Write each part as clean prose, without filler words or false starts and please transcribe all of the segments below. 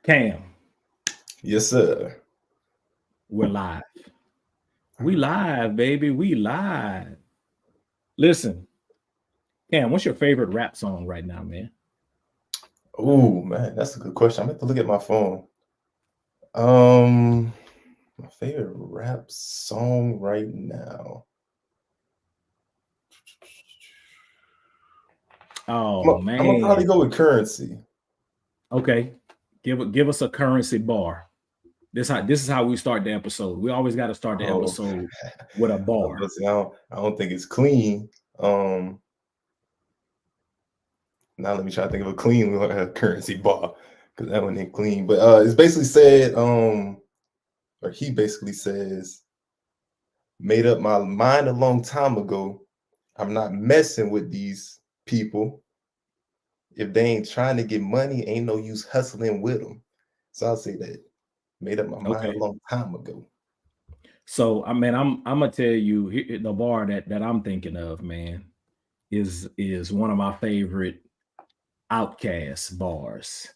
Cam, Yes, sir. we're live. We live, baby. We live. Listen, Cam, what's your favorite rap song right now, man? Oh man, that's a good question. I'm gonna have to look at my phone. Um, my favorite rap song right now. Oh I'm gonna probably man. go with Currency. Okay. Give us a currency bar. This is how we start the episode. We always got to start the Oh, episode with a I was bar. about to say, I don't think it's clean. Now let me try to think of a clean Currency bar because that one ain't clean. But it's basically said, or he basically says, made up my mind a long time ago. I'm not messing with these people. If they ain't trying to get money, ain't no use hustling with them. So I'll say that. Made up my mind a Okay. long time ago. So I mean, I'm gonna tell you the bar that I'm thinking of, man, is one of my favorite Outcast bars.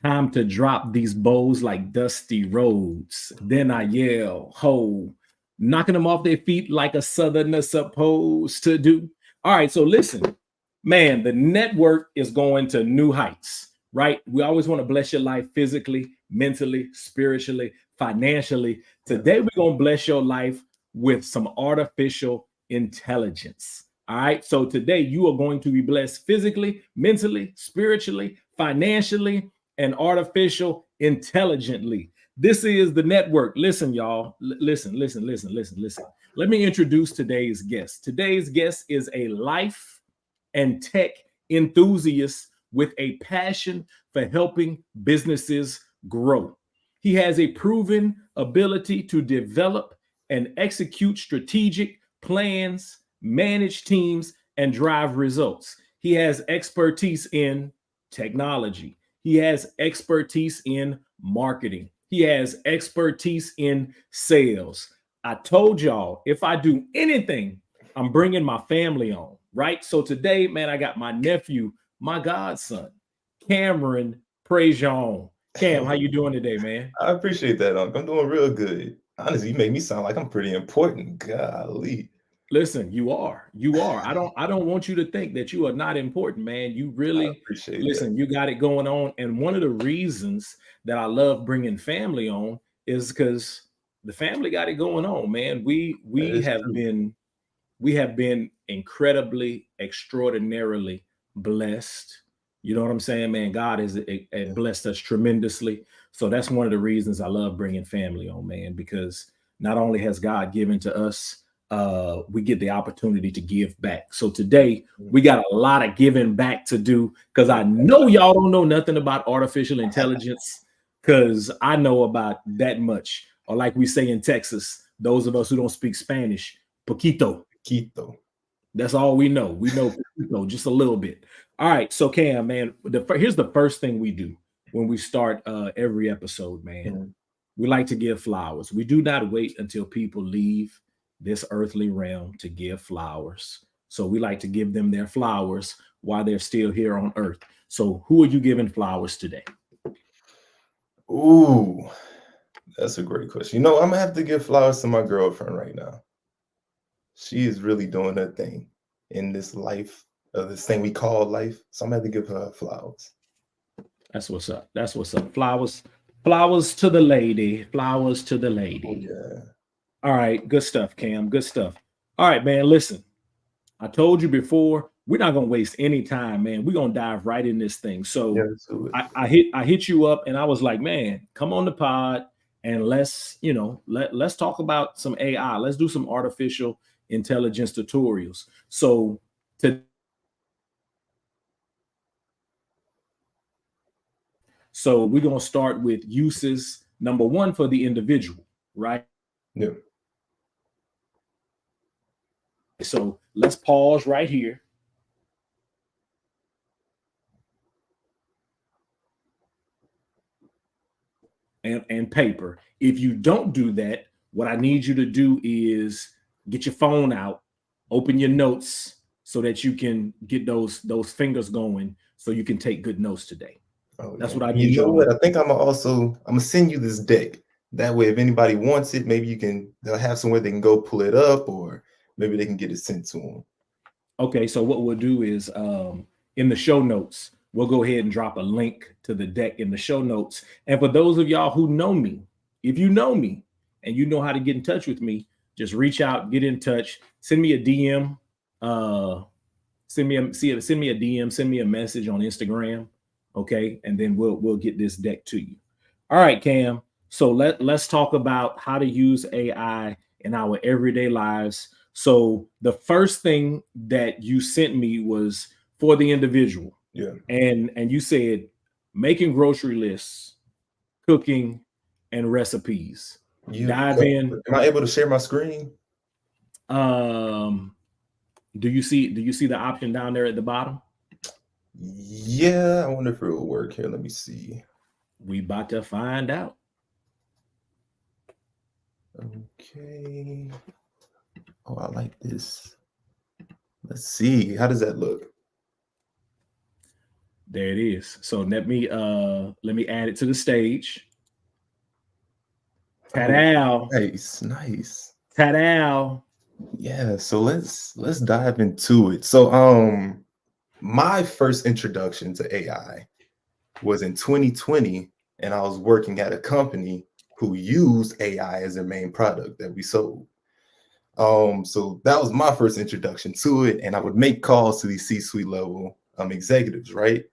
Time to drop these bows like dusty roads. Then I yell, ho, knocking them off their feet like a southerner supposed to do. All right, so listen, man, the network is going to new heights, right? We always want to bless your life physically, mentally, spiritually, financially. Yeah. Today, we're going to bless your life with some artificial intelligence. All right. So today you are going to be blessed physically, mentally, spiritually, financially, and artificial intelligently. This is the network. Listen, y'all. Listen. Let me introduce today's guest. Today's guest is a life and tech enthusiast with a passion for helping businesses grow. He has a proven ability to develop and execute strategic plans, manage teams, and drive results. He has expertise in technology. He has expertise in marketing. He has expertise in sales. I told y'all, if I do anything, I'm bringing my family on, right? So today, man, I got my nephew, my godson, Cameron Prejean. Cam, how you doing today, man? I appreciate that, Unc. I'm doing real good. Honestly, you make me sound like I'm pretty important. Golly. Listen, you are. You are. I don't want you to think that you are not important, man. You I really appreciate that. listen, you got it going on. And one of the reasons that I love bringing family on is because the family got it going on, man. We That we is have true. been we have been incredibly, extraordinarily blessed. You know what I'm saying, man? God has Yeah. blessed us tremendously. So that's one of the reasons I love bringing family on, man, because not only has God given to us, we get the opportunity to give back. So today we got a lot of giving back to do because I know y'all don't know nothing about artificial intelligence because I know about that much. Or like we say in Texas, those of us who don't speak Spanish, poquito. Quito. That's all we know. We know just a little bit. All right, so Cam, man, here's the first thing we do when we start every episode, man. Mhm. We like to give flowers. We do not wait until people leave this earthly realm to give flowers. So we like to give them their flowers while they're still here on earth. So who are you giving flowers today? Ooh, that's a great question. I'm gonna have to give flowers to my girlfriend right now. She is really doing her thing in this life, this thing we call life. So I'm gonna have to give her flowers. That's what's up. That's what's up. Flowers, flowers to the lady. Flowers to the Oh lady. yeah. All right, good stuff, Cam. Good stuff. All right, man. Listen, I told you before, we're not gonna waste any time, man. We're gonna dive right in this thing. Yeah, So let's do it. I hit you up and I was like, man, come on the pod and let's talk about some AI. Let's do some artificial intelligence tutorials. So we're gonna start with uses. Number one for the individual, right? Yeah. So let's pause right here and paper. If you don't do that, what I need you to do is get your phone out, open your notes so that you can get those fingers going so you can take good notes today. Oh, That's yeah. what I You did know your what? I think I'm gonna send you this deck. That way, if anybody wants it, maybe they'll have somewhere they can go pull it up, or maybe they can get it sent to them. Okay, so what we'll do is in the show notes, we'll go ahead and drop a link to the deck in the show notes. And for those of y'all who know me, if you know me and you know how to get in touch with me, just reach out, get in touch, send me a DM, send me a DM, send me a message on Instagram, okay, and then we'll get this deck to you. All right, Cam. So let's talk about how to use AI in our everyday lives. So the first thing that you sent me was for the individual. Yeah. And you said making grocery lists, cooking, and recipes. Dive in. Am I able to share my screen? Um, do you see the option down there at the bottom? Yeah, I wonder if it will work here. Let me see. We about to find out. Okay. Oh, I like this. Let's see. How does that look? There it is. So let me add it to the stage. Ta-da! Nice. Ta-da! Yeah, so let's dive into it. So my first introduction to AI was in 2020, and I was working at a company who used AI as their main product that we sold. So that was my first introduction to it, and I would make calls to these C-suite level executives, right?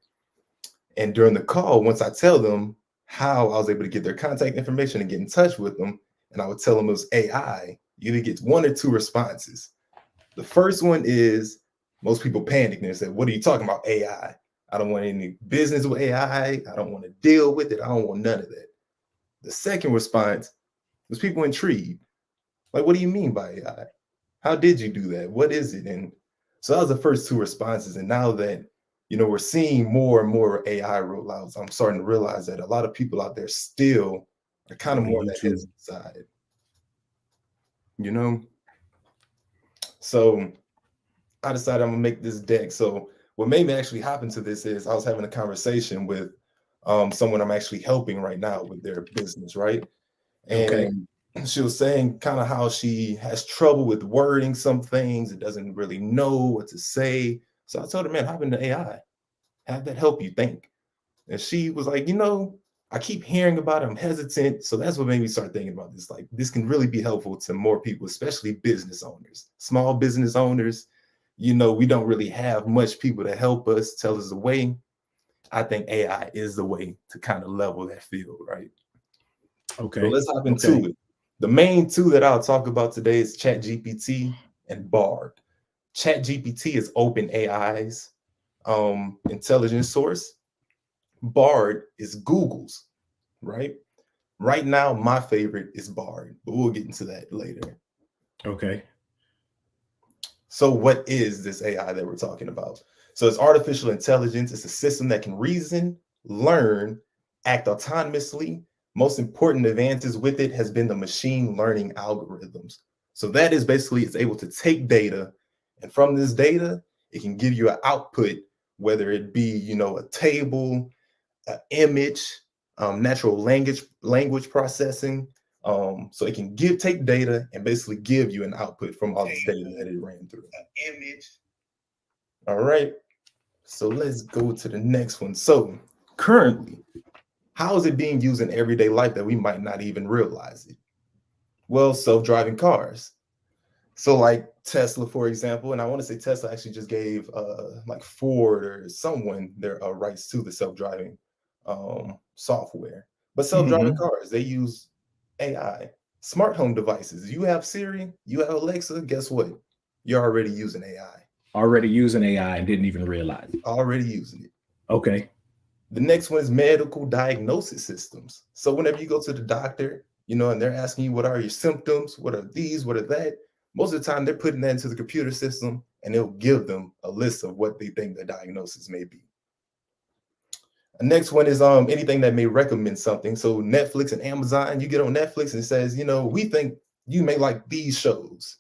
And during the call, once I tell them how I was able to get their contact information and get in touch with them, and I would tell them it was AI, you either get one or two responses. The first one is most people panic and they say, "What are you talking about, AI? I don't want any business with AI. I don't want to deal with it. I don't want none of that." The second response was people intrigued. Like, what do you mean by AI? How did you do that? What is it? And so that was the first two responses. And now that we're seeing more and more AI rollouts, I'm starting to realize that a lot of people out there still are kind of more on that hesitant side. So I decided I'm gonna make this deck. So what made me actually hop into this is I was having a conversation with someone I'm actually helping right now with their business, right? Okay. And she was saying kind of how she has trouble with wording some things. It doesn't really know what to say. So I told her, man, hop into AI. Have that help you think. And she was like, I keep hearing about it. I'm hesitant. So that's what made me start thinking about this. Like, this can really be helpful to more people, especially business owners, small business owners. We don't really have much people to help us, tell us the way. I think AI is the way to kind of level that field, right? Okay. So let's hop into it. The main two that I'll talk about today is ChatGPT and Bard. ChatGPT is OpenAI's intelligence source. Bard is Google's, right? Right now, my favorite is Bard, but we'll get into that later. Okay. So what is this AI that we're talking about? So it's artificial intelligence. It's a system that can reason, learn, act autonomously. Most important advances with it has been the machine learning algorithms. So that is basically it's able to take data, and from this data, it can give you an output, whether it be, a table, an image, natural language processing. So it can take data and basically give you an output from all this data that it ran through. An image. All right. So let's go to the next one. So currently, how is it being used in everyday life that we might not even realize it? Well, self-driving cars. So like Tesla, for example, and I want to say Tesla actually just gave like Ford or someone their rights to the self-driving software. But self-driving cars, they use AI. Smart home devices. You have Siri, you have Alexa, guess what? You're already using AI. Already using AI and didn't even realize it. Already using it. Okay. The next one is medical diagnosis systems. So whenever you go to the doctor, and they're asking you what are your symptoms, what are these, what are that, most of the time they're putting that into the computer system and it'll give them a list of what they think the diagnosis may be. The next one is anything that may recommend something. So Netflix and Amazon, you get on Netflix and it says, we think you may like these shows.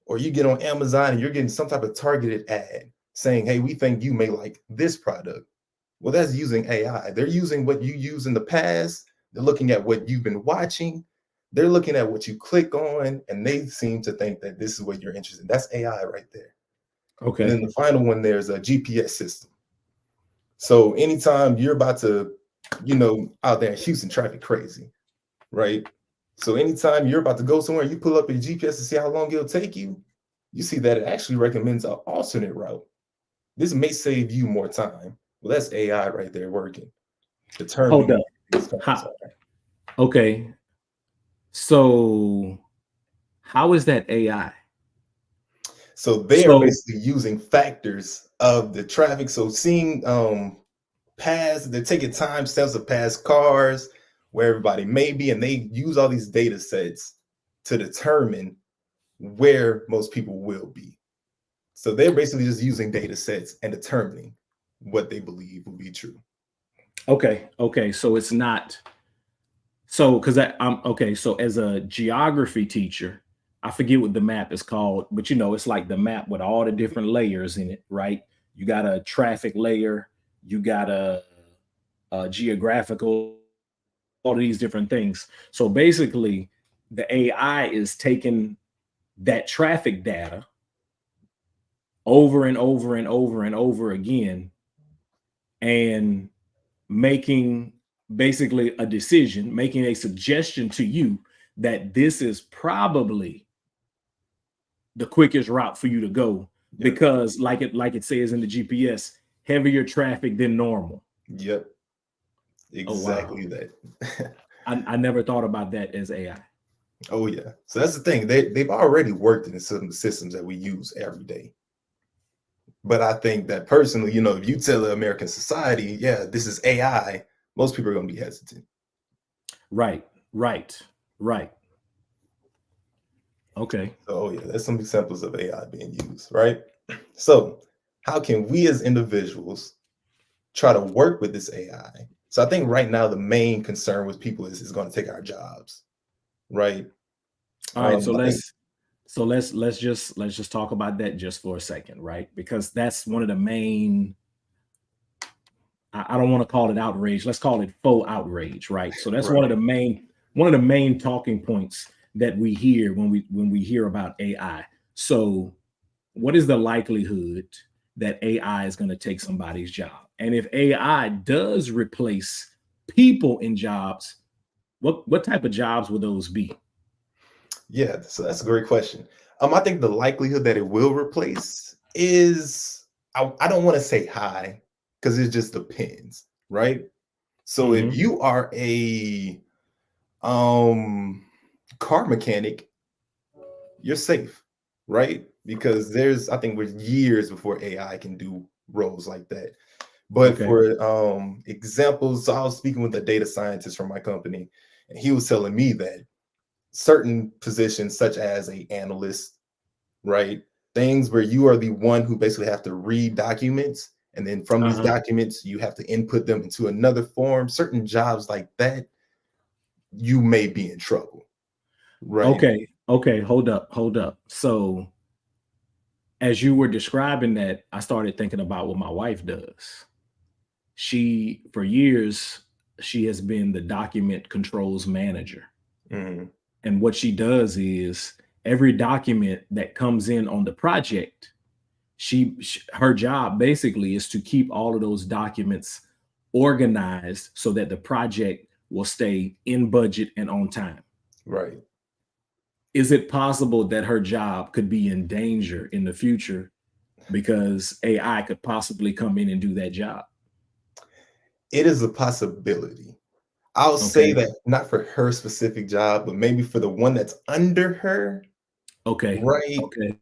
Or you get on Amazon and you're getting some type of targeted ad saying, hey, we think you may like this product. Well, that's using AI. They're using what you use in the past. They're looking at what you've been watching. They're looking at what you click on, and they seem to think that this is what you're interested in. That's AI right there. And then Okay. the final one, there's a GPS system. So anytime you're about to, out there in Houston, traffic crazy, right? So anytime you're about to go somewhere, you pull up your GPS to see how long it'll take you. You see that it actually recommends an alternate route. This may save you more time. Well, that's AI right there working, Hold determining up. what these times How, are. okay. So how is that AI? So they are So basically using factors of the traffic. So seeing past, they're taking timestamps of past cars where everybody may be, and they use all these data sets to determine where most people will be. So they're basically just using data sets and determining what they believe will be true. okay. So it's not so because I'm okay. So as a geography teacher, I forget what the map is called, but it's like the map with all the different layers in it, right? You got a traffic layer, you got a geographical, all of these different things. So basically, the AI is taking that traffic data over and over and over and over again and making basically a decision, making a suggestion to you that this is probably the quickest route for you to go Yep. because like it says in the GPS, heavier traffic than normal. Yep. Oh wow. Exactly that. I never thought about that as AI. Oh yeah. So that's the thing. They've already worked in some of the systems that we use every day. But I think that personally, if you tell the American society, yeah, this is AI, most people are going to be hesitant. Right, right, right. Okay. So, oh yeah, that's some examples of AI being used, right? So, how can we as individuals try to work with this AI? So, I think right now the main concern with people is going to take our jobs, right? All right. So I think, let's just talk about that just for a second, right? Because that's one of the main. I don't want to call it outrage. Let's call it faux outrage, right? So that's right. one of the main talking points that we hear when we hear about AI. So, what is the likelihood that AI is going to take somebody's job? And if AI does replace people in jobs, what type of jobs will those be? Yeah, so that's a great question. I think the likelihood that it will replace is, I don't want to say high because it just depends, right? So if Hmm. you are a um car mechanic, you're safe, right? Because I think we're years before AI can do roles like that. But Okay. for examples, so I was speaking with a data scientist from my company, and he was telling me that certain positions, such as a analyst, right? Things where you are the one who basically have to read documents, and then from these Uh-huh. documents, you have to input them into another form. Certain jobs like that, you may be in trouble, right? Okay. Okay. Hold up. Hold up. So, as you were describing that, I started thinking about what my wife does. For years, she has been the document controls manager. Mhm. And what she does is every document that comes in on the project, her job basically is to keep all of those documents organized so that the project will stay in budget and on time. Right. Is it possible that her job could be in danger in the future because AI could possibly come in and do that job? It is a possibility. I'll say Okay. that not for her specific job, but maybe for the one that's under her, Okay. right? Okay.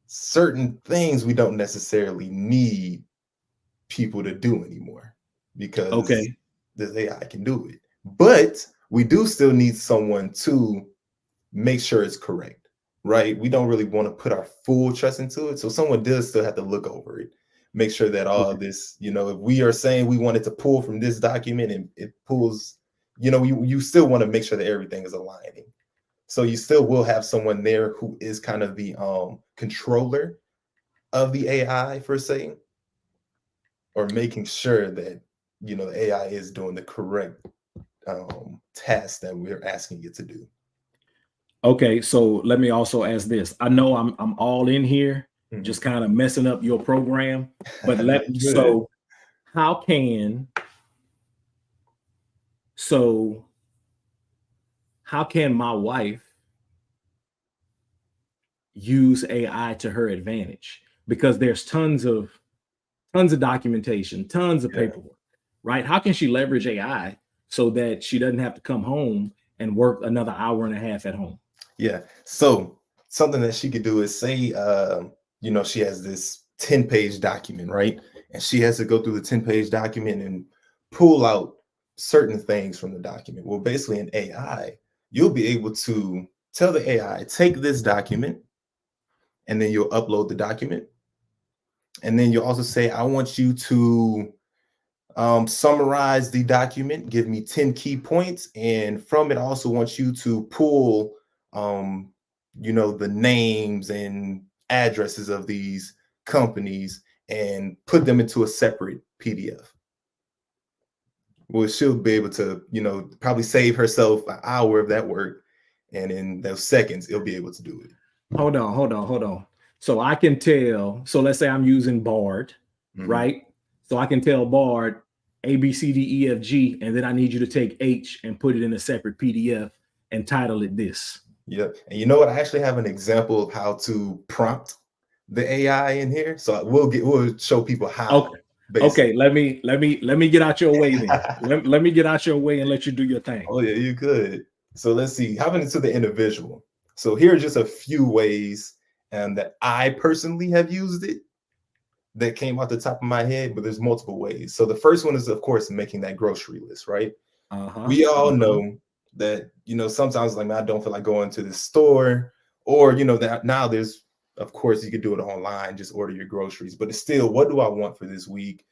Certain things we don't necessarily need people to do anymore because Okay. this AI can do it. But we do still need someone to make sure it's correct, right? We don't really want to put our full trust into it. So someone does still have to look over it, make sure that all Okay. this, if we are saying we wanted to pull from this document and it pulls, you still want to make sure that everything is aligning. So you still will have someone there who is kind of the controller of the AI per se, or making sure that you know, the AI is doing the correct task that we're asking it to do. Okay, so let me also ask this. I know I'm all in here, just kind of messing up your program, but No, you good. how can so how can my wife use AI to her advantage? Because there's tons of documentation, tons of Yeah. paperwork, right? How can she leverage AI so that she doesn't have to come home and work another hour and a half at home? Yeah. So something that she could do is say, you know, she has this 10-page document, right? And she has to go through the 10-page document and pull out certain things from the document. Well, basically in AI, you'll be able to tell the AI, take this document, and then you'll upload the document. And then you'll also say, I want you to summarize the document, give me 10 key points, and from it, I also want you to pull, um, you know, the names and addresses of these companies and put them into a separate PDF. Well, she'll be able to, you know, probably save herself an hour of that work, and in those seconds, it'll be able to do it. Hold on. So I can tell, so let's say I'm using Bard, right? So I can tell Bard A, B, C, D, E, F, G, and then I need you to take H and put it in a separate PDF and title it this. Yep. And you know what? I actually have an example of how to prompt the AI in here. So we'll show people how. Okay. Basically. Okay, let me get out your way then. Let me get out your way and let you do your thing. Oh yeah, you could. So let's see. Happening to the individual. So here are just a few ways that I personally have used it that came off the top of my head, but there's multiple ways. So the first one is, of course, making that grocery list, right? We all know that, you know, sometimes like, man, I don't feel like going to the store, or, you know, that now there's, of course, you could do it online, just order your groceries, but it's still, what do I want for this week?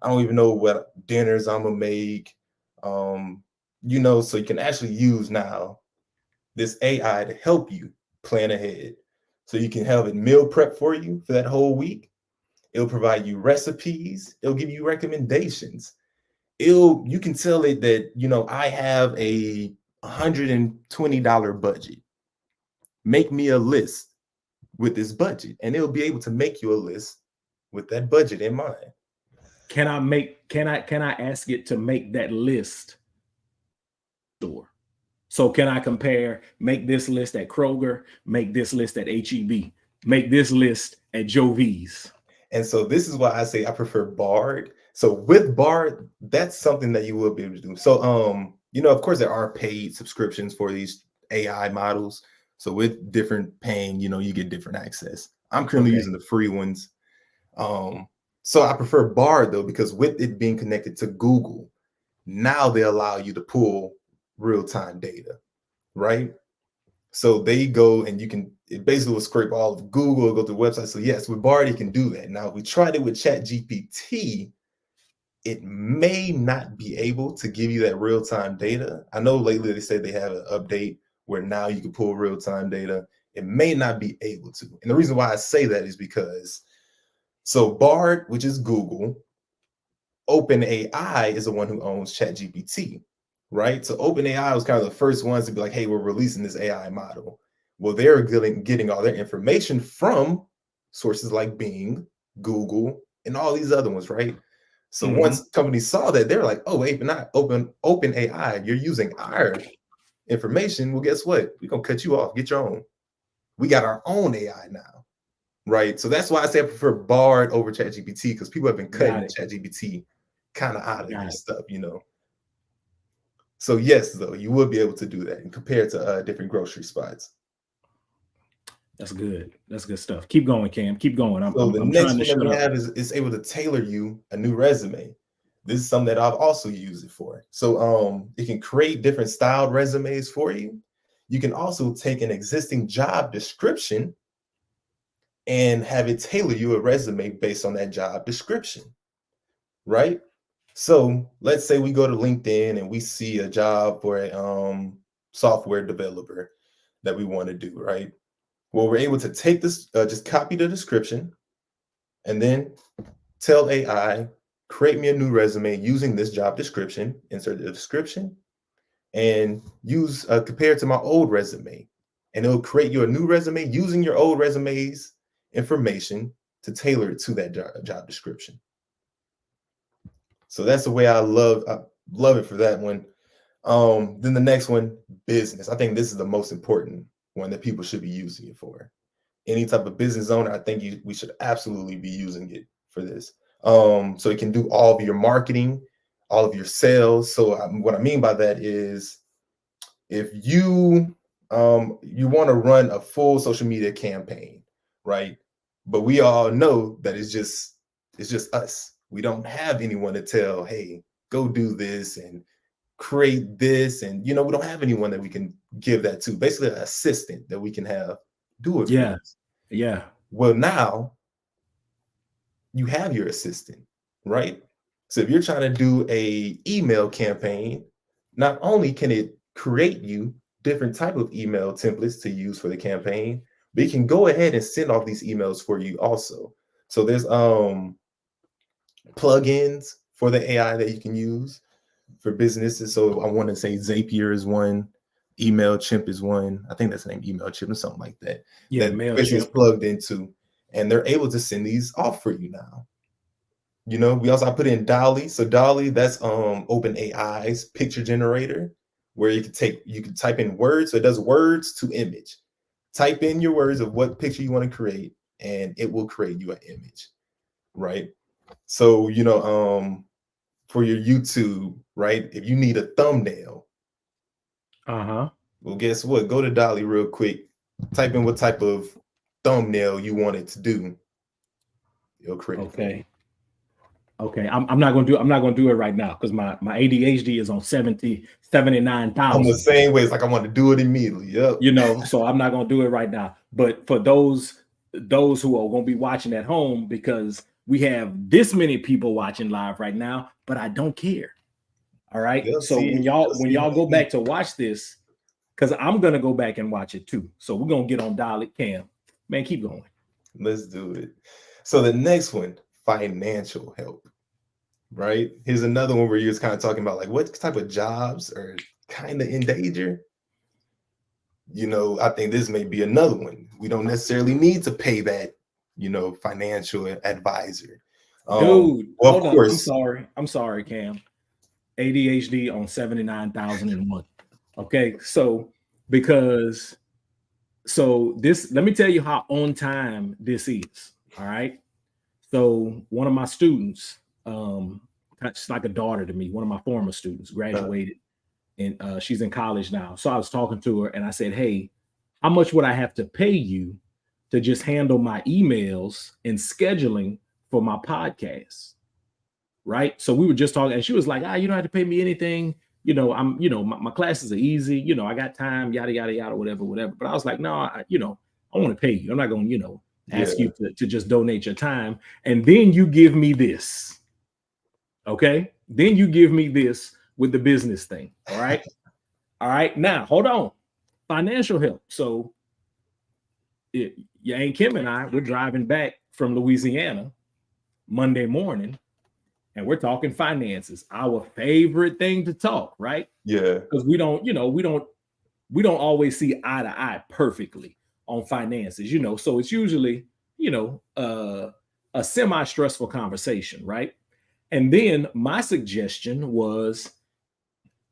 I don't even know what dinners I'm gonna make. You know, so you can actually use now this AI to help you plan ahead. So you can have it meal prep for you for that whole week. It'll provide you recipes, it'll give you recommendations. You can tell it that, you know, I have a $120 budget. Make me a list with this budget, and it'll be able to make you a list with that budget in mind. Can I ask it to make that list? Sure. So can I compare, make this list at Kroger, make this list at HEB, make this list at Joe V's? And so this is why I say I prefer Bard. So with Bard, that's something that you will be able to do. So you know, of course, there are paid subscriptions for these AI models. So with different paying, you know, you get different access. I'm currently using the free ones. So I prefer Bard though, because with it being connected to Google, now they allow you to pull real-time data, right? So they go and you can, it basically will scrape all of Google, go to the website. So yes, with Bard, you can do that. Now, if we tried it with ChatGPT, it may not be able to give you that real-time data. I know lately they said they have an update where now you can pull real-time data. It may not be able to. And the reason why I say that is because, so Bard, which is Google, OpenAI is the one who owns ChatGPT, right? So OpenAI was kind of the first ones to be like, hey, we're releasing this AI model. Well, they're getting all their information from sources like Bing, Google, and all these other ones, right? So once companies saw that, they're like, oh, wait, not OpenAI, you're using our information. Well, guess what? We're gonna cut you off. Get your own. We got our own AI now, right? So that's why I say I prefer Bard over ChatGPT, because people have been cutting ChatGPT kind of out of their stuff, you know. So yes, though, you will be able to do that and compare it to different grocery spots. That's good. That's good stuff. Keep going, Cam. Keep going. So the I'm next trying to one that shut we up. have is it's able to tailor you a new resume. This is something that I've also used it for. So it can create different styled resumes for you. You can also take an existing job description and have it tailor you a resume based on that job description, right? So let's say we go to LinkedIn and we see a job for a software developer that we want to do, right? Well, we're able to take this, just copy the description, and then tell AI, create me a new resume using this job description, insert the description, and use compare it to my old resume. And it'll create you a new resume using your old resume's information to tailor it to that job description. So that's the way I love it for that one. Then the next one, business. I think this is the most important one that people should be using it for. Any type of business owner, I think we should absolutely be using it for this. So it can do all of your marketing, all of your sales. So what I mean by that is, if you want to run a full social media campaign, right? But we all know that it's just us. We don't have anyone to tell, hey, go do this and create this, and we don't have anyone that we can give that to. Basically, an assistant that we can have do it for us. Yeah. Well, now you have your assistant, right? So if you're trying to do a email campaign, not only can it create you different type of email templates to use for the campaign, but it can go ahead and send off these emails for you also. So there's plugins for the AI that you can use for businesses. So I want to say Zapier is one, MailChimp is one. I think that's the name, MailChimp or something like that. Yeah, that MailChimp is plugged into, and they're able to send these off for you now. We also put in Dolly. So Dolly, that's OpenAI's picture generator, where you can type in words. So it does words to image. Type in your words of what picture you want to create, and it will create you an image, right? So for your YouTube, right? If you need a thumbnail, well, guess what? Go to Dolly real quick. Type in what type of thumbnail you want it to do. It'll create it for you. Okay, I'm not gonna do it right now because my ADHD is on 79,000. I'm the same way. It's like I want to do it immediately. Yep. So I'm not gonna do it right now. But for those who are gonna be watching at home, because we have this many people watching live right now, but I don't care. All right. So when y'all go back to watch this, because I'm gonna go back and watch it too. So we're gonna get on Dolly. Cam, man, keep going. Let's do it. So the next one, financial help. Right? Here's another one where you're just kind of talking about like what type of jobs are kind of in danger. I think this may be another one. We don't necessarily need to pay that, financial advisor. Dude, well, hold of on. course. I'm sorry, Cam. ADHD on 79,001. Okay, so this, let me tell you how on time this is. All right. So one of my students, she's like a daughter to me. One of my former students graduated, and she's in college now. So I was talking to her, and I said, "Hey, how much would I have to pay you to just handle my emails and scheduling for my podcast?" Right. So we were just talking, and she was like, "You don't have to pay me anything. My classes are easy. I got time, yada, yada, yada, whatever. But I was like, no, I want to pay you. I'm not going to, ask you to just donate your time. And then you give me this. Okay. Then you give me this with the business thing. All right. All right. Now, hold on. Financial help. So Aunt Kim and I, we're driving back from Louisiana Monday morning, and we're talking finances, our favorite thing to talk, right? Yeah. Because we don't always see eye to eye perfectly on finances, so it's usually, a semi-stressful conversation, right? And then my suggestion was,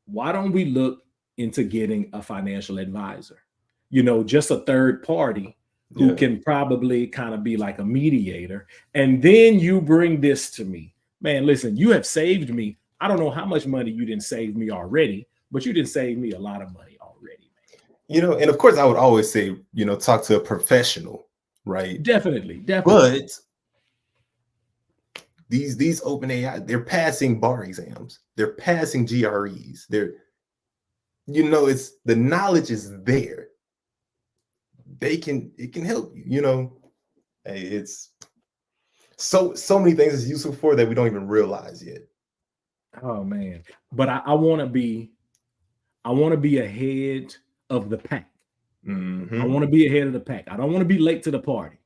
why don't we look into getting a financial advisor? Just a third party who can probably kind of be like a mediator. And then you bring this to me. Man, listen, you have saved me. I don't know how much money you didn't save me already, but you didn't save me a lot of money already, man. And of course I would always say, talk to a professional, right? Definitely. But these open AI, they're passing bar exams, they're passing GREs, it's the knowledge is there. It can help you, hey, it's so many things it's useful for that we don't even realize yet. Oh man. But I want to be ahead of the pack. I want to be ahead of the pack. I don't want to be late to the party.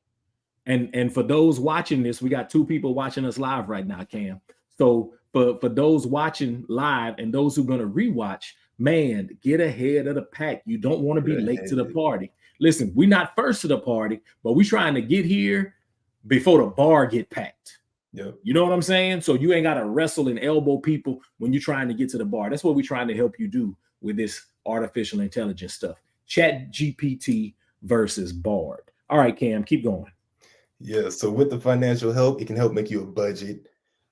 And for those watching this, we got 2 people watching us live right now, Cam. So for those watching live and those who are going to rewatch, man, get ahead of the pack. You don't want to be late to the party. Listen, we're not first to the party, but we're trying to get here before the bar get packed. Yep. You know what I'm saying? So you ain't got to wrestle and elbow people when you're trying to get to the bar. That's what we're trying to help you do with this artificial intelligence stuff. ChatGPT versus Bard. All right, Cam, keep going. Yeah, so with the financial help, it can help make you a budget.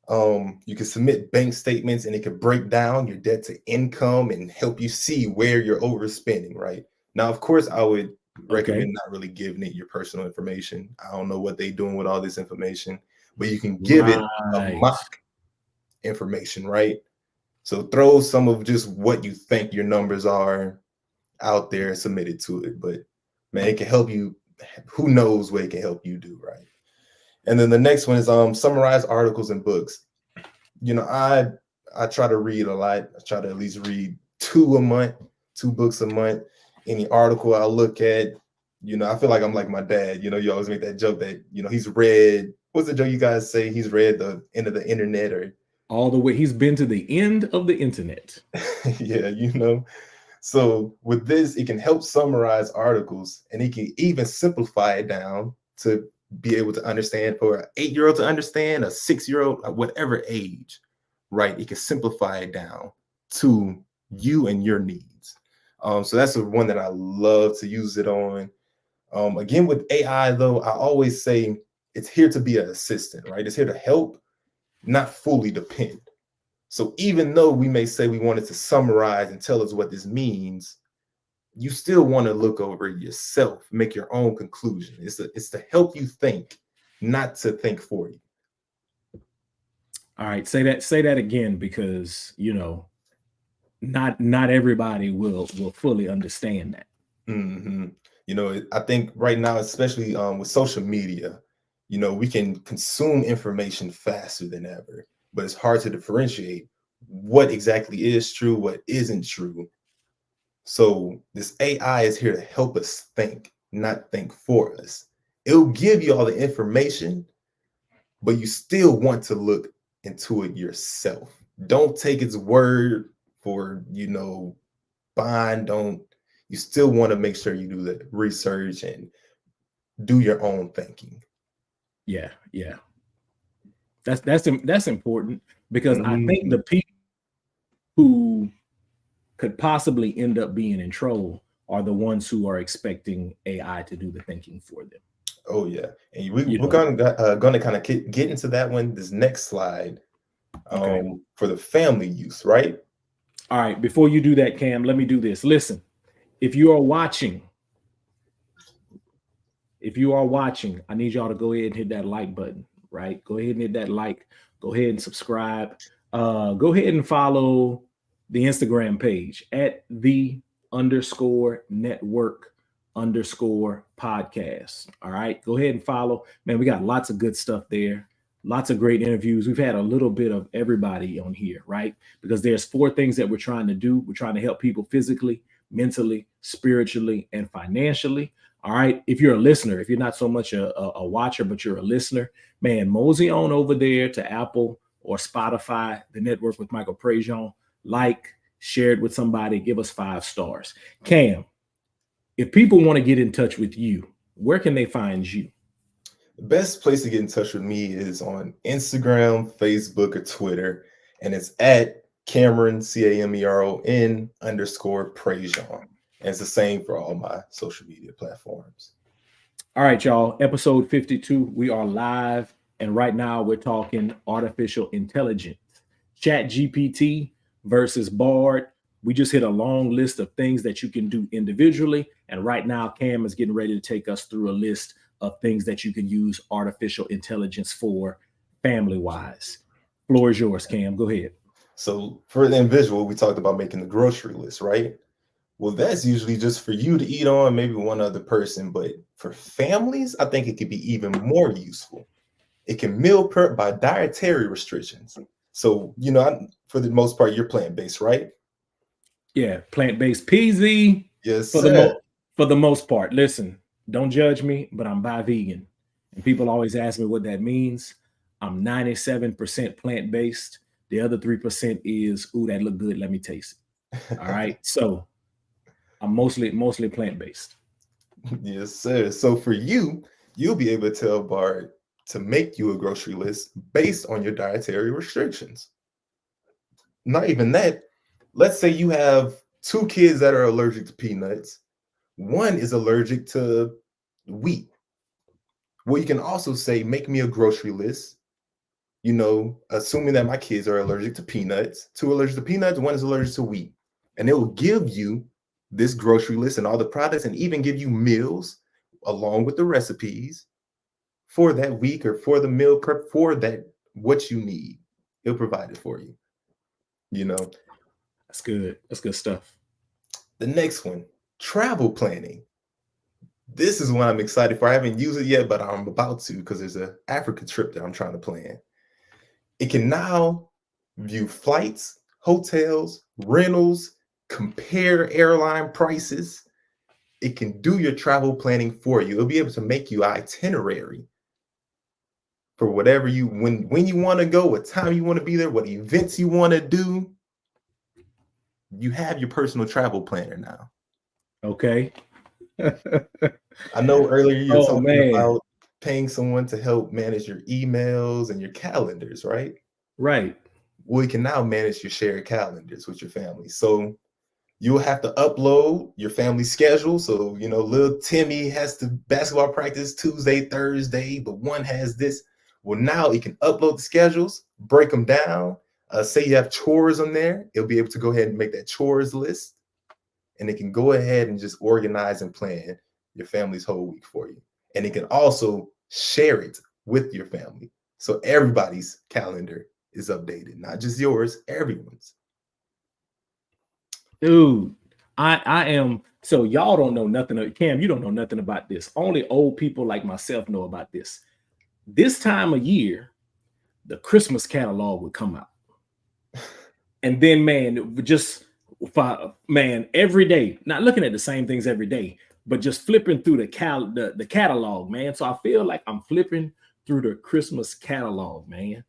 You can submit bank statements and it can break down your debt to income and help you see where you're overspending, right? Now, of course, I would recommend not really giving it your personal information. I don't know what they're doing with all this information, but you can give it a mock information, right? So throw some of just what you think your numbers are out there and submit it to it. But man, it can help you. Who knows what it can help you do, right? And then the next one is summarize articles and books. You know, I try to read a lot. I try to at least read 2 books a month. Any article I look at, you know, I feel like I'm like my dad. You know, you always make that joke that, you know, he's read, what's the joke you guys say? He's read the end of the internet or all the way. He's been to the end of the internet. Yeah, you know. So with this, it can help summarize articles and it can even simplify it down to be able to understand for an 8-year-old to understand, a 6-year-old, whatever age, right? It can simplify it down to you and your needs. So that's the one that I love to use it on. Again, with AI though, I always say it's here to be an assistant, right? It's here to help, not fully depend. So even though we may say we wanted to summarize and tell us what this means, you still want to look over it yourself, make your own conclusion. It's to help you think, not to think for you. All right, say that again, because you know, not everybody will fully understand that. Mm-hmm. You know, I think right now, especially with social media, you know, we can consume information faster than ever, but it's hard to differentiate what exactly is true, what isn't true. So this AI is here to help us think, not think for us. It'll give you all the information, but you still want to look into it yourself. Don't take its word for, you know, bond. You still want to make sure you do the research and do your own thinking. Yeah. That's important, because I think the people who could possibly end up being in trouble are the ones who are expecting AI to do the thinking for them. Oh yeah, and we're going to kind of get into that one. This next slide, for the family use, right? All right. Before you do that, Cam, let me do this. Listen, if you are watching, I need y'all to go ahead and hit that like button. Right? Go ahead and hit that like. Go ahead and subscribe. Go ahead and follow the Instagram page at _network_podcast. All right. Go ahead and follow. Man, we got lots of good stuff there. Lots of great interviews. We've had a little bit of everybody on here, right? Because there's 4 things that we're trying to do. We're trying to help people physically, mentally, spiritually, and financially. All right. If you're a listener, if you're not so much a watcher, but you're a listener, man, mosey on over there to Apple or Spotify, the network with Michael Prejean. Like, share it with somebody, give us 5 stars. Cam, if people want to get in touch with you, where can they find you? The best place to get in touch with me is on Instagram, Facebook, or Twitter, and it's at Cameron, CAMERON_Prejean. And it's the same for all my social media platforms. All right, y'all. Episode 52. We are live, and right now we're talking artificial intelligence. ChatGPT versus Bard. We just hit a long list of things that you can do individually, and right now Cam is getting ready to take us through a list of things that you can use artificial intelligence for family-wise. Floor is yours, Cam. Go ahead. So for the individual, we talked about making the grocery list, right? Well, that's usually just for you to eat on, maybe one other person. But for families, I think it could be even more useful. It can meal prep by dietary restrictions. So, you know, for the most part, you're plant-based, right? Yeah, plant-based PZ. Yes, for the most part. Listen, don't judge me, but I'm bi-vegan. And people always ask me what that means. I'm 97% plant-based. The other 3% is, ooh, that look good, let me taste it. All right. So I'm mostly plant-based. Yes, sir. So for you, you'll be able to tell Bart to make you a grocery list based on your dietary restrictions. Not even that. Let's say you have 2 kids that are allergic to peanuts. One is allergic to wheat. Well, you can also say, make me a grocery list, assuming that my kids are allergic to peanuts, 2 allergic to peanuts, 1 is allergic to wheat. And it will give you this grocery list and all the products, and even give you meals along with the recipes for that week or for the meal prep for that, what you need. It'll provide it for you. That's good. That's good stuff. The next one, travel planning. This is one I'm excited for. I haven't used it yet, but I'm about to, because there's an Africa trip that I'm trying to plan. It can now view flights, hotels, rentals, compare airline prices. It can do your travel planning for you. It'll be able to make you an itinerary for whatever when you want to go, what time you want to be there, what events you want to do. You have your personal travel planner now. Okay. I know earlier you were talking man. about paying someone to help manage your emails and your calendars, right? Right. Well, you can now manage your shared calendars with your family. So you'll have to upload your family schedule. So, little Timmy has to basketball practice Tuesday, Thursday, but one has this. Well, now it can upload the schedules, break them down. Say you have chores on there, it'll be able to go ahead and make that chores list. And it can go ahead and just organize and plan your family's whole week for you. And it can also share it with your family. So everybody's calendar is updated, not just yours, everyone's. Dude, I am, so y'all don't know nothing. Cam, you don't know nothing about this. Only old people like myself know about this. This time of year, the Christmas catalog would come out. And then, man, every day, not looking at the same things every day, but just flipping through the catalog, man. So I feel like I'm flipping through the Christmas catalog, man.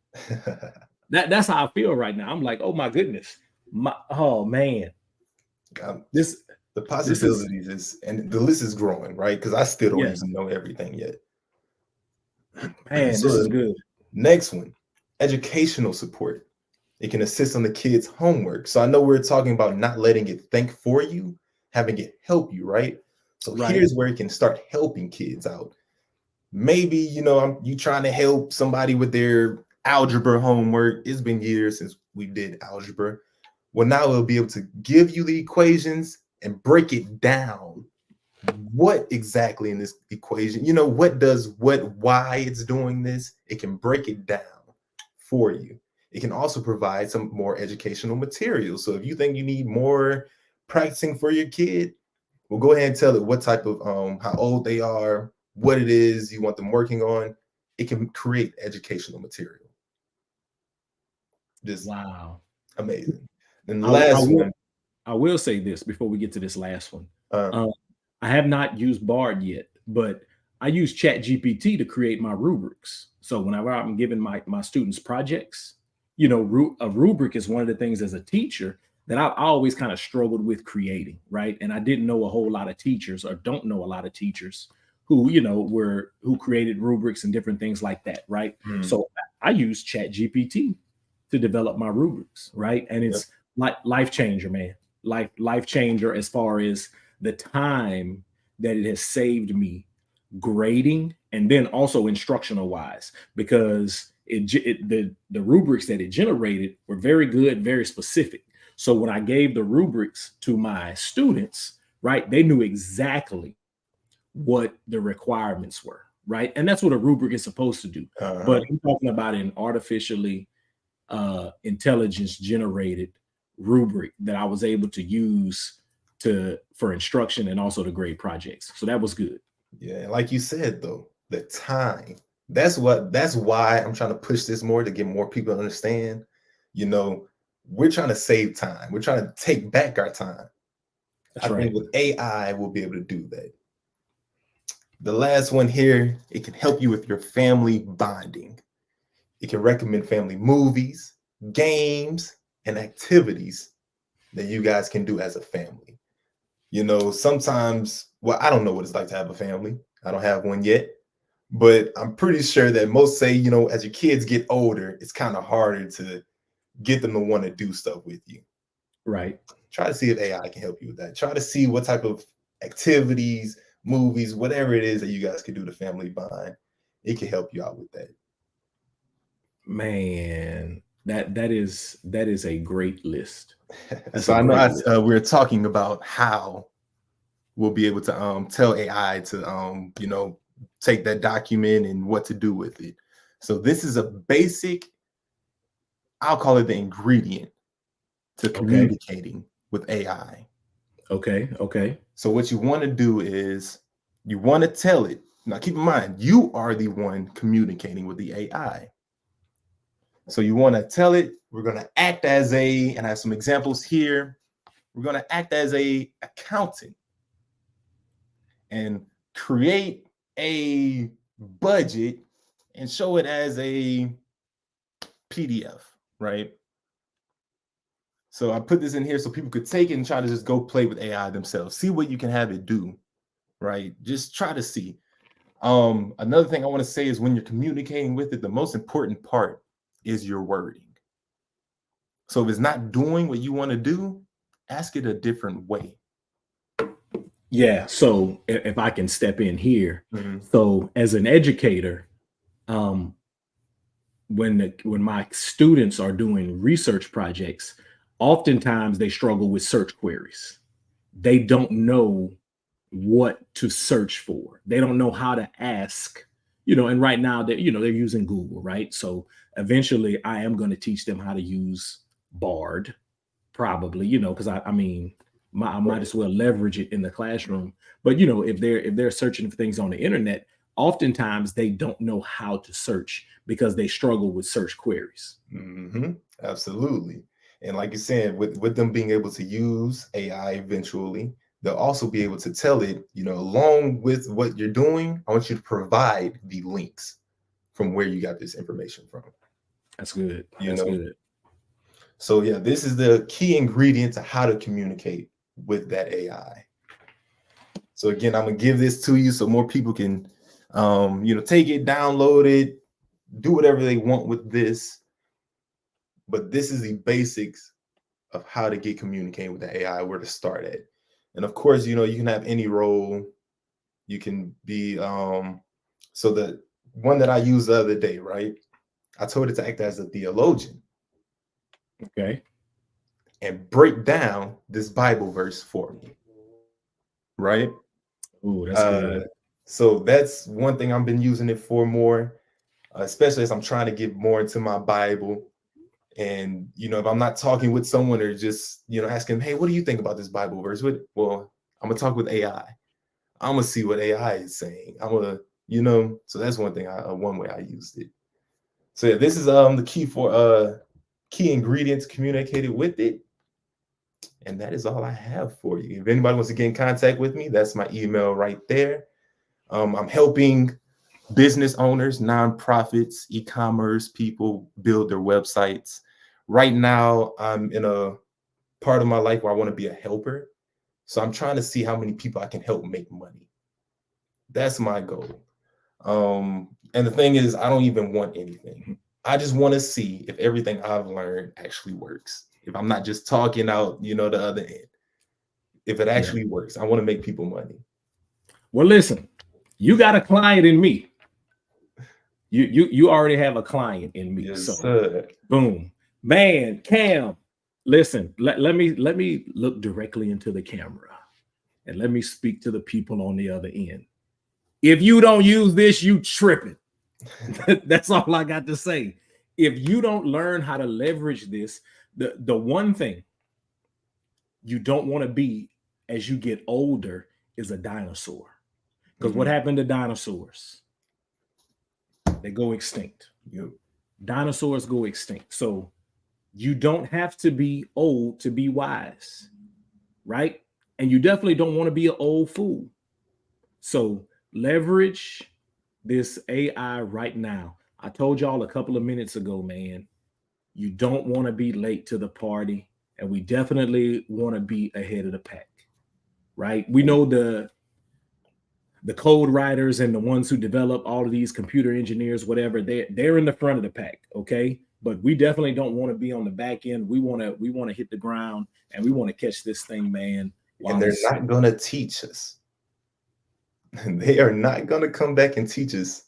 That's how I feel right now. I'm like, oh my goodness. Oh man. The possibilities and the list is growing, right? Because I still don't even know everything yet. Man, so this is good. Next one, educational support. It can assist on the kids' homework. So I know we're talking about not letting it think for you, having it help you, right? So here's where it can start helping kids out. Maybe, you trying to help somebody with their algebra homework. It's been years since we did algebra. Well, now it'll be able to give you the equations and break it down. What exactly in this equation, what does what, why it's doing this. It can break it down for you. It can also provide some more educational material. So if you think you need more practicing for your kid, well, go ahead and tell it what type of, how old they are, what it is you want them working on. It can create educational material. Just wow. Amazing. And the last one. I will say this before we get to this last one. I have not used Bard yet, but I use ChatGPT to create my rubrics. So whenever I'm giving my students projects, a rubric is one of the things as a teacher that I always kind of struggled with creating, right? And I didn't know a whole lot of teachers, or don't know a lot of teachers who, who created rubrics and different things like that, right? So I use ChatGPT to develop my rubrics, right? And it's like life changer, man. Life changer as far as the time that it has saved me grading, and then also instructional wise, because the rubrics that it generated were very good, very specific. So when I gave the rubrics to my students, right, they knew exactly what the requirements were, right? And that's what a rubric is supposed to do. But I'm talking about an artificially intelligence generated rubric that I was able to use for instruction and also to grade projects. So that was good. Yeah, like you said though, the time. That's why I'm trying to push this more, to get more people to understand. We're trying to save time. We're trying to take back our time. I think with AI, we'll be able to do that. The last one here, it can help you with your family bonding. It can recommend family movies, games, and activities that you guys can do as a family. You know, sometimes, well, I don't know what it's like to have a family. I don't have one yet, but I'm pretty sure that most say, you know, as your kids get older, it's kind of harder to get them to want to do stuff with you. Right. Try to see if AI can help you with that. Try to see what type of activities, movies, whatever it is that you guys can do to family bond. It can help you out with that. Man, that is a great list. That's So a I know great list. we're talking about how we'll be able to tell AI to you know, take that document and what to do with it. So this is a basic, I'll call it the ingredient to communicating with AI. Okay. Okay. So what you want to do is you want to tell it. Now keep in mind, you are the one communicating with the AI. So you want to tell it, we're going to act as a, and I have some examples here. We're going to act as a accountant and create a budget and show it as a PDF, right? So I put this in here so people could take it and try to just go play with AI themselves. See what you can have it do, right? Just try to see. Another thing I want to say is when you're communicating with it, the most important part is your wording. So if it's not doing what you want to do, ask it a different way. Yeah. So if I can step in here, so as an educator, when my students are doing research projects, oftentimes they struggle with search queries. They don't know what to search for. They don't know how to ask, you know, and right now that, you know, they're using Google, right? So eventually I am going to teach them how to use Bard, probably, you know, because I mean, I might as well leverage it in the classroom. But you know, if they're searching for things on the internet, oftentimes they don't know how to search because they struggle with search queries. Absolutely. And like you said, with them being able to use AI eventually, they'll also be able to tell it, you know, along with what you're doing, I want you to provide the links from where you got this information from. That's good. That's good. So yeah, this is the key ingredient to how to communicate with that AI. So again, I'm gonna give this to you so more people can, you know, take it, download it, do whatever they want with this. But this is the basics of how to get communicating with the AI, where to start at. And of course, you know, you can have any role. You can be, so the one that I used the other day, right? I told it to act as a theologian. Okay. And break down this Bible verse for me. Right? Oh, that's good. So that's one thing I've been using it for more, especially as I'm trying to get more into my Bible. And, you know, if I'm not talking with someone or just, you know, asking, hey, what do you think about this Bible verse? Well, I'm going to talk with AI. I'm going to see what AI is saying. I'm going to, you know, so that's one thing, one way I used it. So yeah, this is the key for key ingredients communicated with it. And that is all I have for you. If anybody wants to get in contact with me, that's my email right there. I'm helping business owners, nonprofits, e-commerce people build their websites. Right now, I'm in a part of my life where I want to be a helper. So I'm trying to see how many people I can help make money. That's my goal. And the thing is, I don't even want anything. I just want to see if everything I've learned actually works. If I'm not just talking out, you know, the other end. If it actually works, I want to make people money. Well, listen, you got a client in me. You already have a client in me. Yes, so sir. Boom. Man, Cam, listen, let me look directly into the camera and let me speak to the people on the other end. If you don't use this, you tripping. That's all I got to say. If you don't learn how to leverage this, the one thing you don't want to be as you get older is a dinosaur. Because what happened to dinosaurs? They go extinct. Dinosaurs go extinct. So you don't have to be old to be wise, right? And you definitely don't want to be an old fool. So leverage this AI right now. I told y'all a couple of minutes ago, man, you don't want to be late to the party, and we definitely want to be ahead of the pack, right? We know the code writers and the ones who develop all of these computer engineers, whatever, they're in the front of the pack, okay? But we definitely don't want to be on the back end. We want to hit the ground, and we want to catch this thing, man. And they're not going to teach us. They are not going to come back and teach us.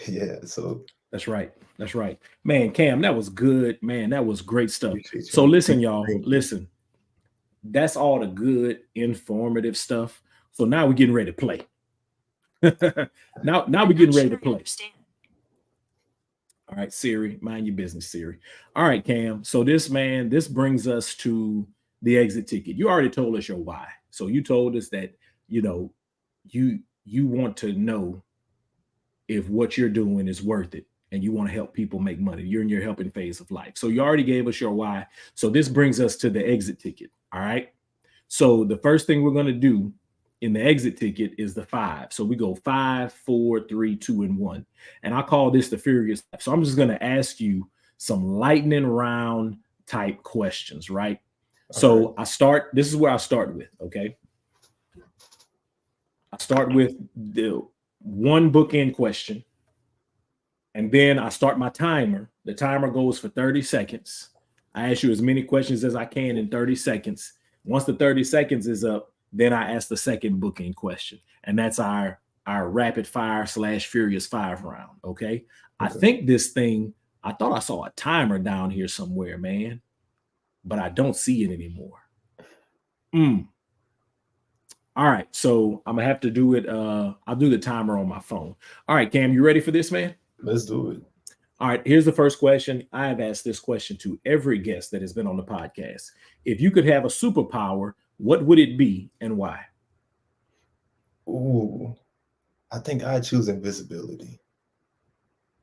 Yeah, so that's right. That's right. Man, Cam, that was good. Man, that was great stuff. So listen, y'all, listen. That's all the good, informative stuff. So now we're getting ready to play. now we're getting ready to play. All right, Siri, mind your business, Siri. All right, Cam. So this brings us to the exit ticket. You already told us your why. So you told us that, you want to know if what you're doing is worth it, and you want to help people make money. You're in your helping phase of life. So you already gave us your why. So this brings us to the exit ticket. All right. So the first thing we're going to do in the exit ticket is the 5. So we go 5, 4, 3, 2, and 1. And I call this the Furious. So I'm just going to ask you some lightning round type questions, right? Okay. So this is where I start with, okay? I start with the one bookend question, and then I start my timer. The timer goes for 30 seconds. I ask you as many questions as I can in 30 seconds. Once the 30 seconds is up, then I ask the second bookend question, and that's our rapid fire / Furious 5 round. Okay. I think this thing, I thought I saw a timer down here somewhere, man, but I don't see it anymore. All right, so I'm gonna have to do it. I'll do the timer on my phone. All right, Cam, you ready for this, man? Let's do it. All right, here's the first question. I have asked this question to every guest that has been on the podcast. If you could have a superpower, what would it be and why? Ooh, I think I choose invisibility.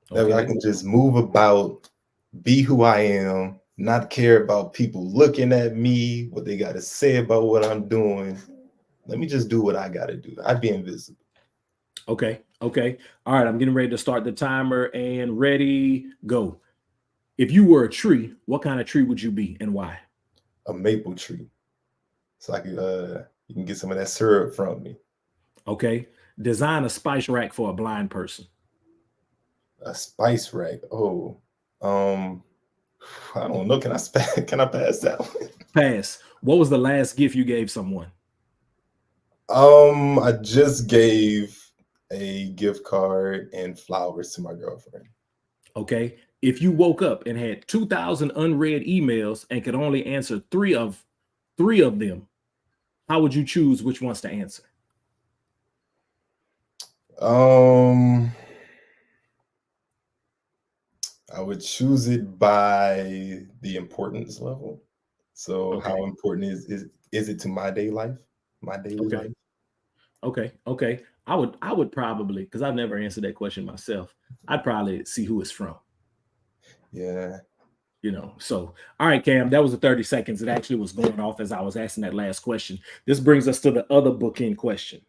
That way I can just move about, be who I am, not care about people looking at me, what they got to say about what I'm doing. Let me just do what I got to do. I'd be invisible. Okay. All right, I'm getting ready to start the timer, and ready, go. If you were a tree, what kind of tree would you be and why? A maple tree. So I could, you can get some of that syrup from me. Okay. Design a spice rack for a blind person. A spice rack. Oh, I don't know. Can I pass that one? Pass. What was the last gift you gave someone? I just gave a gift card and flowers to my girlfriend. Okay. If you woke up and had 2,000 unread emails and could only answer three of them, how would you choose which ones to answer? I would choose it by the importance level. So how important is it to my daily life? My daily life? Okay. I would probably, because I've never answered that question myself, I'd probably see who it's from. Yeah. So, all right, Cam, that was the 30 seconds. It actually was going off as I was asking that last question. This brings us to the other bookend question.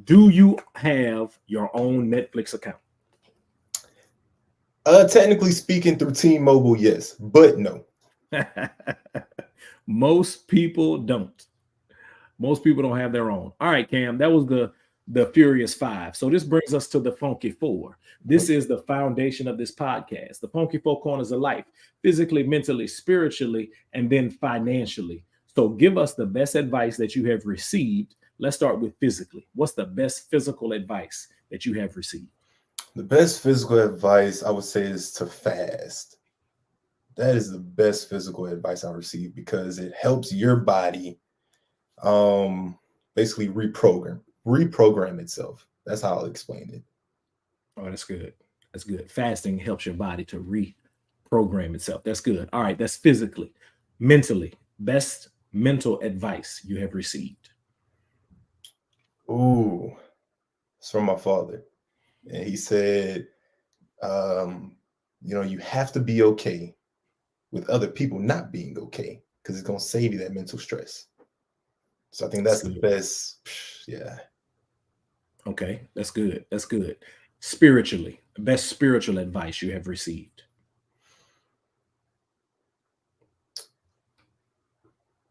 Do you have your own Netflix account? Technically speaking, through T-Mobile, yes, but no. Most people don't. Most people don't have their own. All right, Cam, that was the Furious 5. So this brings us to the Funky 4. This is the foundation of this podcast. The Funky 4 corners of life, physically, mentally, spiritually, and then financially. So give us the best advice that you have received. Let's start with physically. What's the best physical advice that you have received? The best physical advice I would say is to fast. That is the best physical advice I received because it helps your body basically reprogram itself. That's how I'll explain it. Oh, that's good. That's good. Fasting helps your body to reprogram itself. That's good. All right, that's physically. Mentally, best mental advice you have received. Ooh, it's from my father. And he said, you have to be okay with other people not being okay because it's going to save you that mental stress. So I think that's the best. Yeah. Okay, that's good. spiritually, best spiritual advice you have received.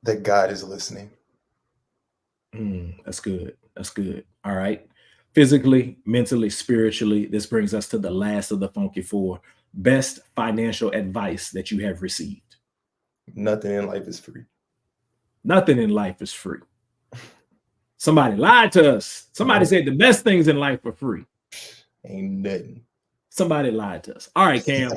That God is listening. That's good. That's good. All right. Physically, mentally, spiritually, this brings us to the last of the funky four. Best financial advice that you have received. Nothing in life is free. Nothing in life is free. Somebody lied to us. Somebody said the best things in life are free. Ain't nothing. Somebody lied to us. All right, Cam.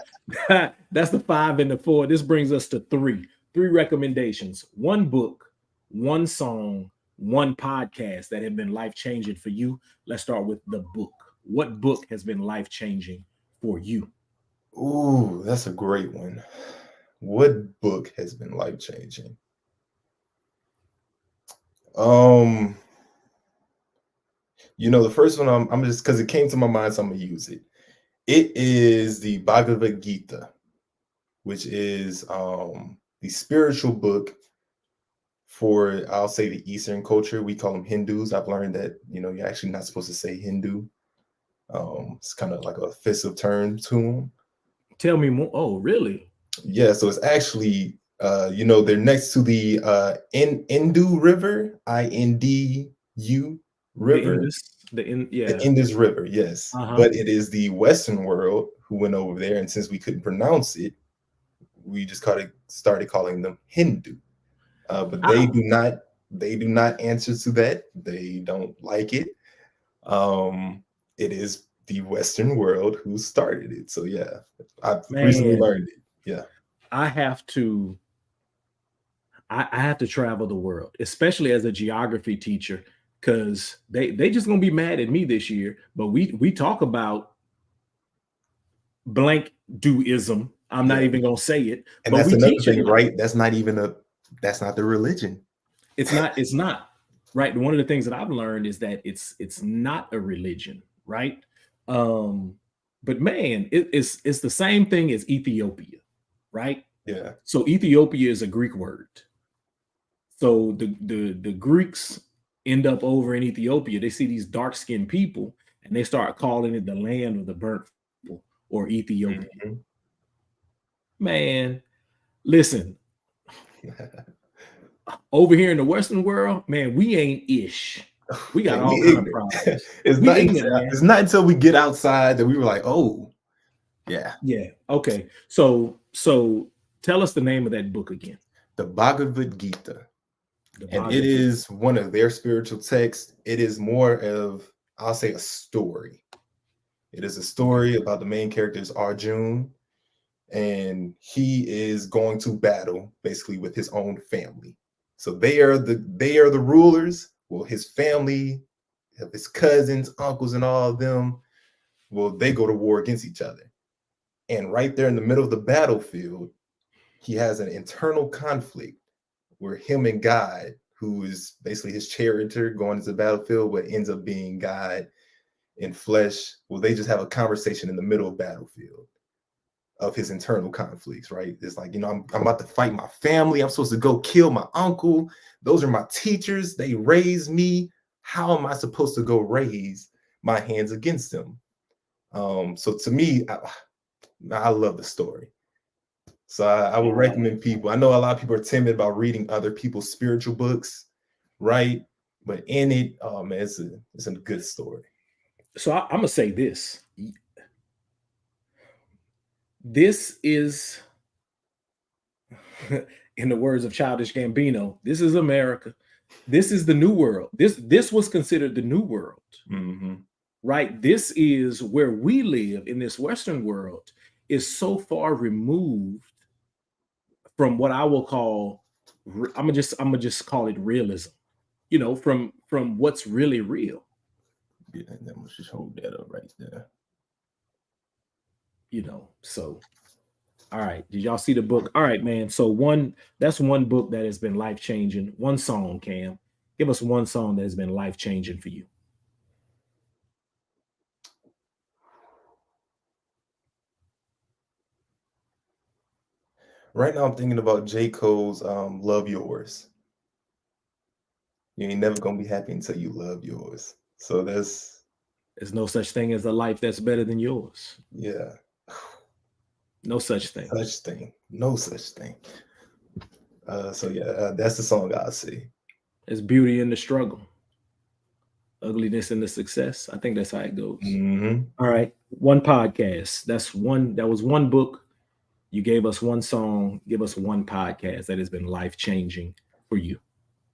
That's the 5 and the 4. This brings us to 3. 3 recommendations. 1 book, 1 song, 1 podcast that have been life-changing for you. Let's start with the book. What book has been life-changing for you? Ooh, that's a great one. What book has been life-changing? The first one I'm just, because it came to my mind, so I'm gonna use it. It is the Bhagavad Gita, which is the spiritual book for, I'll say, the Eastern culture. We call them Hindus. I've learned that you're actually not supposed to say Hindu. It's kind of like an offensive term to them. Tell me more. Oh, really? Yeah, so it's actually they're next to the Indu River, Indu River. The Indus River, yes. But it is the Western world who went over there, and since we couldn't pronounce it, we just started calling them Hindu. But they do not answer to that. They don't like it. It is the Western world who started it. So yeah, I've recently learned it. Yeah. I have to travel the world, especially as a geography teacher, because they just gonna be mad at me this year. But we talk about blank doism. I'm not even gonna say it. And but that's we another teach thing, right? That's not the religion. It's not right. One of the things that I've learned is that it's not a religion, right? But man, it's the same thing as Ethiopia, right? Yeah. So Ethiopia is a Greek word. So the Greeks end up over in Ethiopia. They see these dark-skinned people and they start calling it the land of the burnt people or Ethiopia. Man, listen. Over here in the Western world, man, we ain't ish. We got all kind of problems. It's not until we get outside that we were like, oh, yeah. Yeah. Okay. So tell us the name of that book again. The Bhagavad Gita. And it is one of their spiritual texts. It is more of, I'll say, a story. It is a story about the main character is Arjun, and he is going to battle basically with his own family. So they are the rulers. Well, his family, his cousins, uncles, and all of them, well, they go to war against each other. And right there in the middle of the battlefield, he has an internal conflict where him and God, who is basically his charioteer going into the battlefield, but ends up being God in flesh, well, they just have a conversation in the middle of battlefield of his internal conflicts, right? It's like, I'm about to fight my family. I'm supposed to go kill my uncle. Those are my teachers. They raised me. How am I supposed to go raise my hands against them? So to me, I love the story. So I would recommend people. I know a lot of people are timid about reading other people's spiritual books, right? But in it, oh man, it's a good story. So I'm gonna say this. This is, in the words of Childish Gambino, this is America. This is the new world. This was considered the new world, right? This is where we live in this Western world. Is so far removed from what I will call, I'm gonna just call it realism. From what's really real. Yeah, let's just hold that up right there. So all right, did y'all see the book? All right, man. So that's one book that has been life-changing. One song, Cam. Give us one song that has been life-changing for you. Right now I'm thinking about J. Cole's Love Yours. You ain't never gonna be happy until you love yours. So that's There's no such thing as a life that's better than yours. Yeah. No such thing. Such thing. No such thing. So yeah, that's the song I see. There's beauty in the struggle, ugliness in the success. I think that's how it goes. All right. One podcast. That was one book. You gave us one song. Give us one podcast that has been life-changing for you.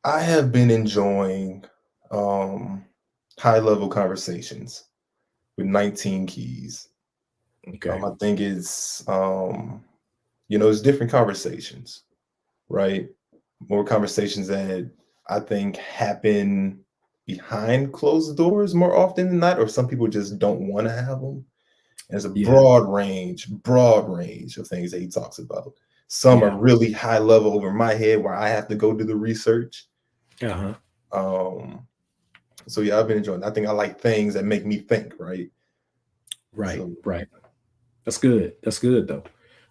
I have been enjoying high-level conversations with 19 Keys. Okay. I think it's it's different conversations, right? More conversations that I think happen behind closed doors more often than not, or some people just don't want to have them. There's a broad range of things that he talks about. Some are really high level over my head where I have to go do the research. So yeah, I've been enjoying it. I think I like things that make me think, right? Right. That's good. That's good though.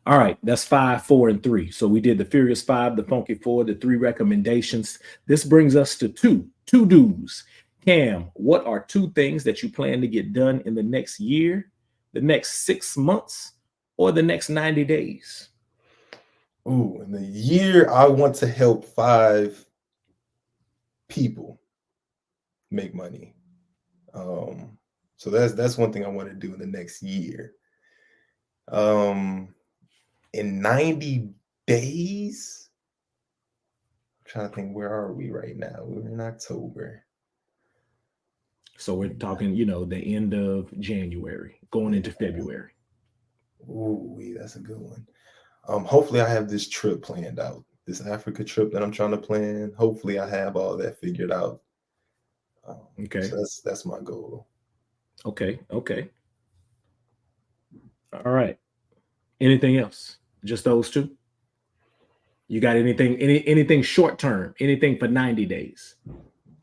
All right, that's 5, 4, and 3. So we did the Furious 5, the Funky 4, the 3 recommendations. This brings us to two do's. Cam, what are 2 things that you plan to get done in the next year, the next 6 months, or the next 90 days? Ooh, in the year, I want to help 5 people make money. So that's one thing I want to do in the next year. In 90 days, I'm trying to think, where are we right now? We're in October. So we're talking, the end of January, going into February. Ooh, that's a good one. Hopefully I have this trip planned out, this Africa trip that I'm trying to plan. Hopefully I have all that figured out. Okay. So that's my goal. Okay. All right. Anything else? Just those 2? You got anything short term? Anything for 90 days?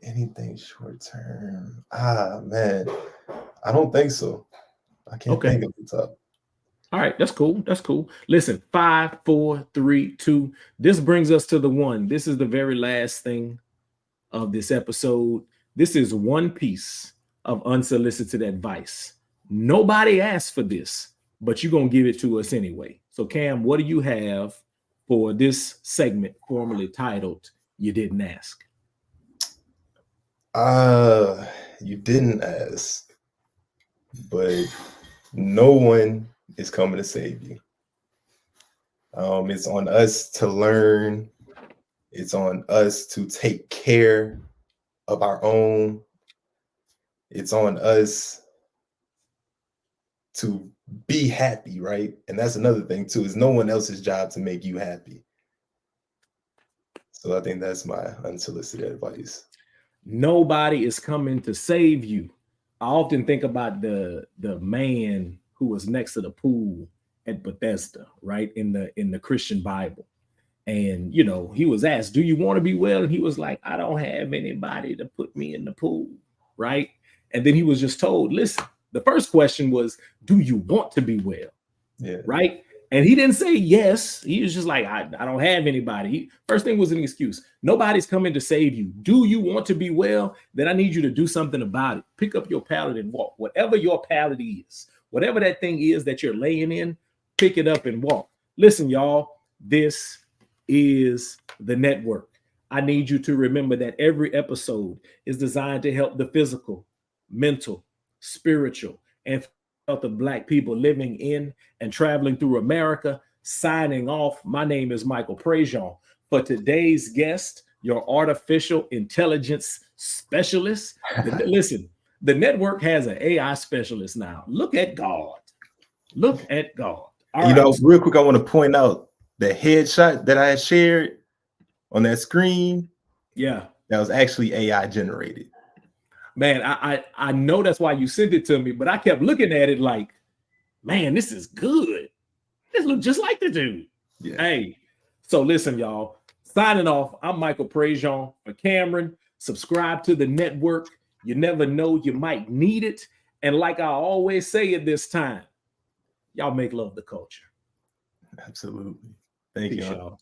Anything short term? Man, I don't think so. I can't think of the top. All right, that's cool. Listen, 5, 4, 3, 2. This brings us to the one. This is the very last thing of this episode. This is one piece of unsolicited advice. Nobody asked for this, but you're going to give it to us anyway. So Cam, what do you have for this segment formerly titled You Didn't Ask? You didn't ask, but no one is coming to save you. It's on us to learn. It's on us to take care of our own. It's on us to be happy, right? And that's another thing too, is no one else's job to make you happy. So I think that's my unsolicited advice. Nobody is coming to save you. I often think about the man who was next to the pool at Bethesda, right? In the Christian Bible. And, he was asked, do you want to be well? And he was like, I don't have anybody to put me in the pool, right? And then he was just told, listen, the first question was, do you want to be well? Yeah. Right? And he didn't say yes. He was just like, I don't have anybody. First thing was an excuse. Nobody's coming to save you. Do you want to be well? Then I need you to do something about it. Pick up your pallet and walk. Whatever your pallet is, whatever that thing is that you're laying in, pick it up and walk. Listen, y'all, this is the network. I need you to remember that every episode is designed to help the physical, mental, spiritual, and health of Black people living in and traveling through America. Signing off, my name is Michael Prejean. For today's guest, your artificial intelligence specialist. Listen, the network has an AI specialist now. Look at God. Look at God. All right. Real quick, I want to point out the headshot that I had shared on that screen. Yeah. That was actually AI generated. Man, I know that's why you sent it to me, but I kept looking at it like, man, this is good. This looks just like the dude. Yeah. Hey, so listen, y'all. Signing off, I'm Michael Prejean for Cameron. Subscribe to the network. You never know, you might need it. And like I always say at this time, y'all make love the culture. Absolutely. Thank you, y'all.